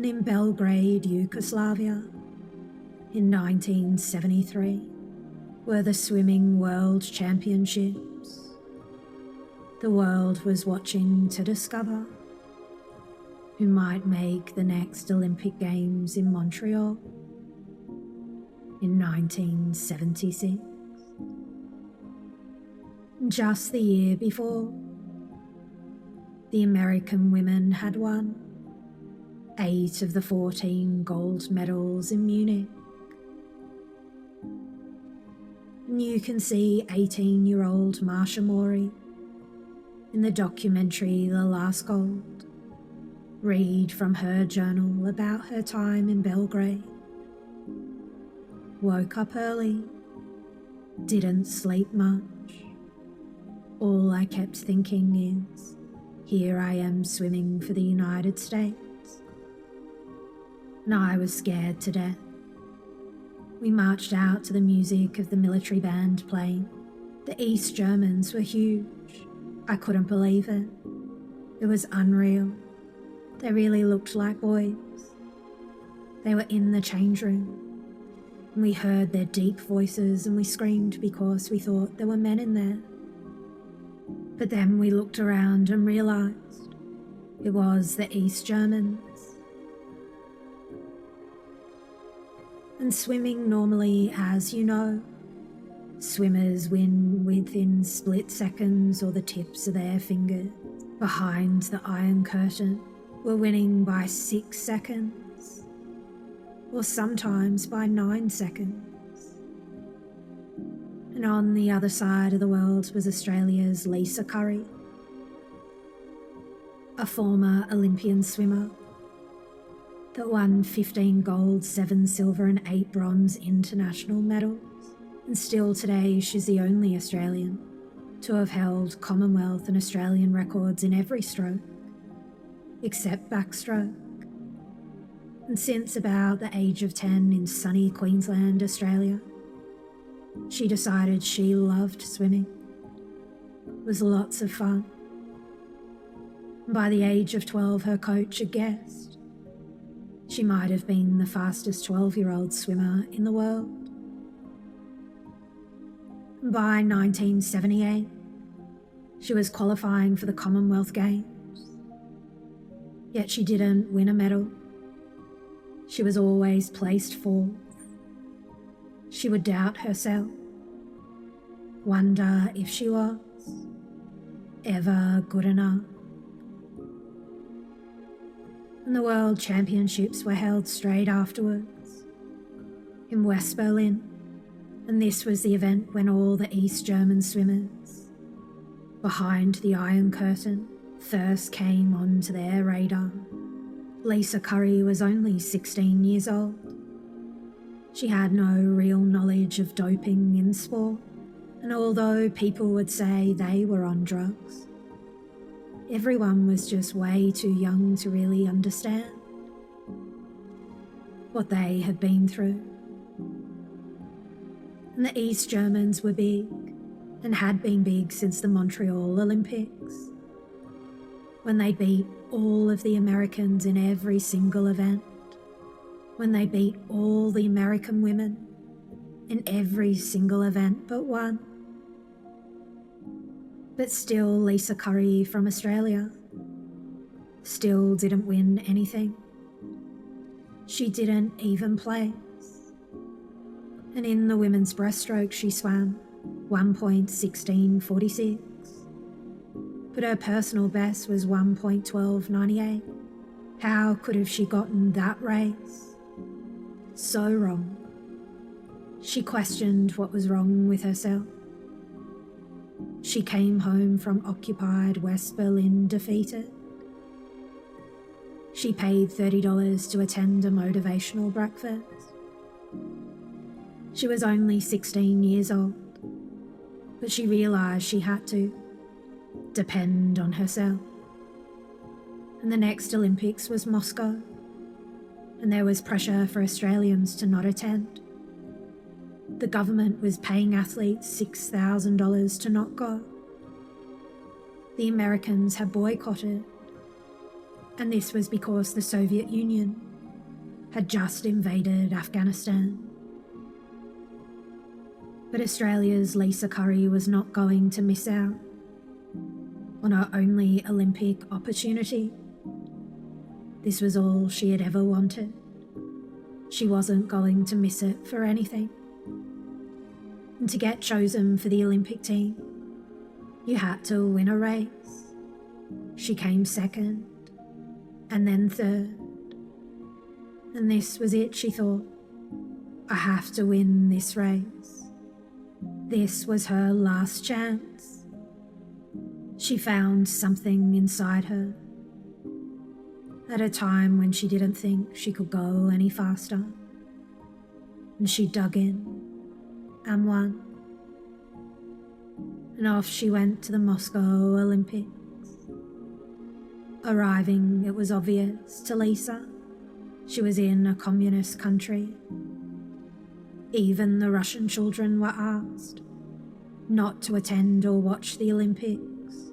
and in Belgrade, Yugoslavia, in 1973, were the Swimming World Championships. The world was watching to discover who might make the next Olympic Games in Montreal in 1976. Just the year before, the American women had won 8 of the 14 gold medals in Munich. And you can see 18-year-old Marsha Mori in the documentary The Last Gold read from her journal about her time in Belgrade. Woke up early, didn't sleep much. All I kept thinking is, here I am swimming for the United States. And I was scared to death. We marched out to the music of the military band playing. The East Germans were huge. I couldn't believe it. It was unreal. They really looked like boys. They were in the change room. And we heard their deep voices and we screamed because we thought there were men in there. But then we looked around and realised it was the East Germans. And swimming normally, as you know, swimmers win within split seconds or the tips of their fingers. Behind the Iron Curtain, we're winning by 6 seconds, or sometimes by 9 seconds. And on the other side of the world was Australia's Lisa Curry, a former Olympian swimmer that won 15 gold, 7 silver and 8 bronze international medals. And still today she's the only Australian to have held Commonwealth and Australian records in every stroke, except backstroke. And since about the age of 10 in sunny Queensland, Australia, she decided she loved swimming. It was lots of fun. By the age of 12, her coach had guessed she might have been the fastest 12-year-old swimmer in the world. By 1978, she was qualifying for the Commonwealth Games. Yet she didn't win a medal. She was always placed 4th. She would doubt herself, wonder if she was ever good enough. And the World Championships were held straight afterwards in West Berlin, and this was the event when all the East German swimmers behind the Iron Curtain first came onto their radar. Lisa Curry was only 16 years old. She had no real knowledge of doping in sport, and although people would say they were on drugs, everyone was just way too young to really understand what they had been through. And the East Germans were big, and had been big since the Montreal Olympics, when they beat all of the Americans in every single event, when they beat all the American women in every single event but one. But still, Lisa Curry from Australia still didn't win anything. She didn't even place. And in the women's breaststroke she swam 1.1646, but her personal best was 1.1298. How could have she gotten that race so wrong? She questioned what was wrong with herself. She came home from occupied West Berlin defeated. She paid $30 to attend a motivational breakfast. She was only 16 years old, but she realised she had to depend on herself. And the next Olympics was Moscow, and there was pressure for Australians to not attend. The government was paying athletes $6,000 to not go. The Americans had boycotted, and this was because the Soviet Union had just invaded Afghanistan. But Australia's Lisa Curry was not going to miss out on her only Olympic opportunity. This was all she had ever wanted. She wasn't going to miss it for anything. And to get chosen for the Olympic team, you had to win a race. She came second, and then third. And this was it, she thought. I have to win this race. This was her last chance. She found something inside her at a time when she didn't think she could go any faster. And she dug in and won. And off she went to the Moscow Olympics. Arriving, it was obvious to Lisa she was in a communist country. Even the Russian children were asked not to attend or watch the Olympics,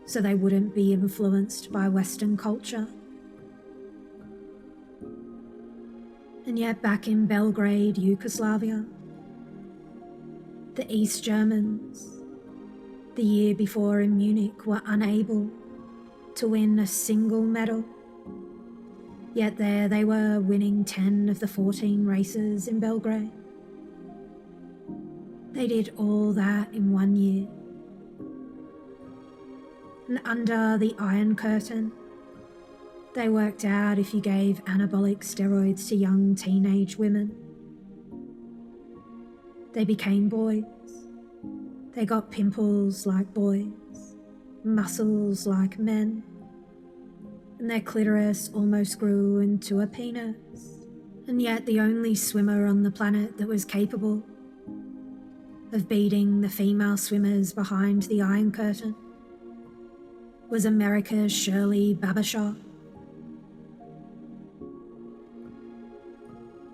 so they wouldn't be influenced by Western culture. And yet back in Belgrade, Yugoslavia, the East Germans, the year before in Munich, were unable to win a single medal. Yet there they were, winning 10 of the 14 races in Belgrade. They did all that in 1 year. And under the Iron Curtain, they worked out if you gave anabolic steroids to young teenage women, they became boys. They got pimples like boys, muscles like men, and their clitoris almost grew into a penis. And yet the only swimmer on the planet that was capable of beating the female swimmers behind the Iron Curtain was America's Shirley Babashoff.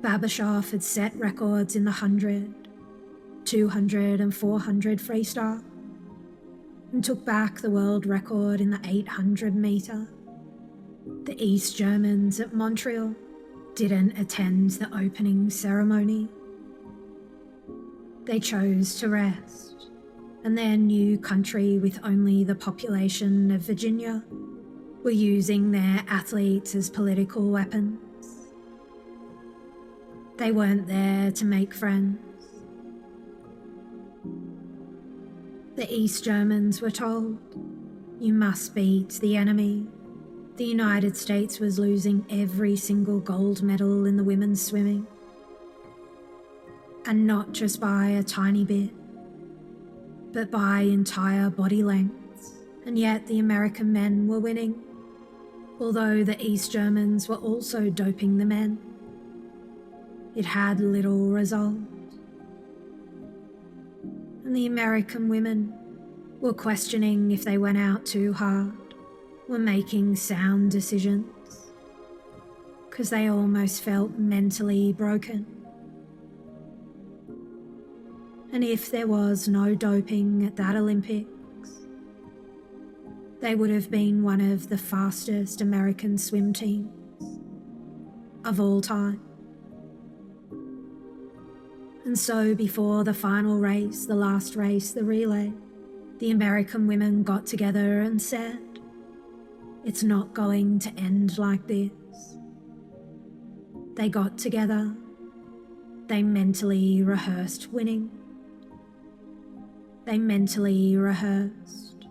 Babashoff had set records in the 100, 200 and 400 freestyle, and took back the world record in the 800 metre. The East Germans at Montreal didn't attend the opening ceremony. They chose to rest, and their new country, with only the population of Virginia, were using their athletes as political weapons. They weren't there to make friends. The East Germans were told, you must beat the enemy. The United States was losing every single gold medal in the women's swimming. And not just by a tiny bit, but by entire body lengths. And yet the American men were winning, although the East Germans were also doping the men. It had little result. And the American women were questioning if they went out too hard, were making sound decisions, because they almost felt mentally broken. And if there was no doping at that Olympics, they would have been one of the fastest American swim teams of all time. And so before the final race, the last race, the relay, the American women got together and said, it's not going to end like this. They got together. They mentally rehearsed winning. They mentally rehearsed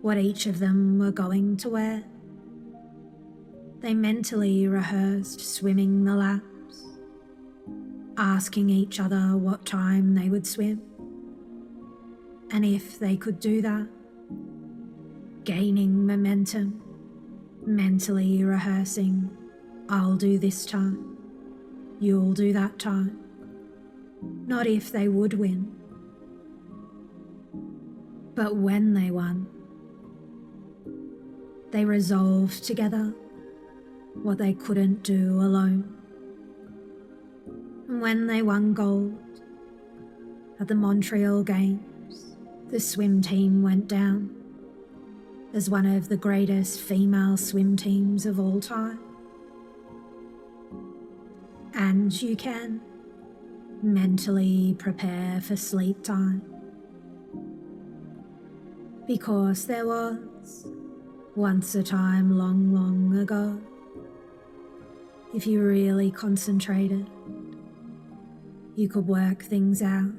what each of them were going to wear. They mentally rehearsed swimming the laps, asking each other what time they would swim, and if they could do that, gaining momentum, mentally rehearsing, I'll do this time, you'll do that time, not if they would win, but when they won. They resolved together what they couldn't do alone. And when they won gold at the Montreal Games, the swim team went down as one of the greatest female swim teams of all time. And you can mentally prepare for sleep time. Because there was once a time long, long ago, if you really concentrated, you could work things out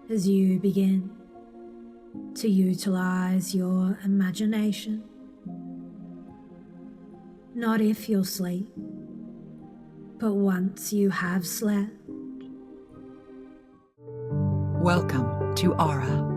as you begin to utilize your imagination. Not if you'll sleep, but once you have slept. Welcome to Aura.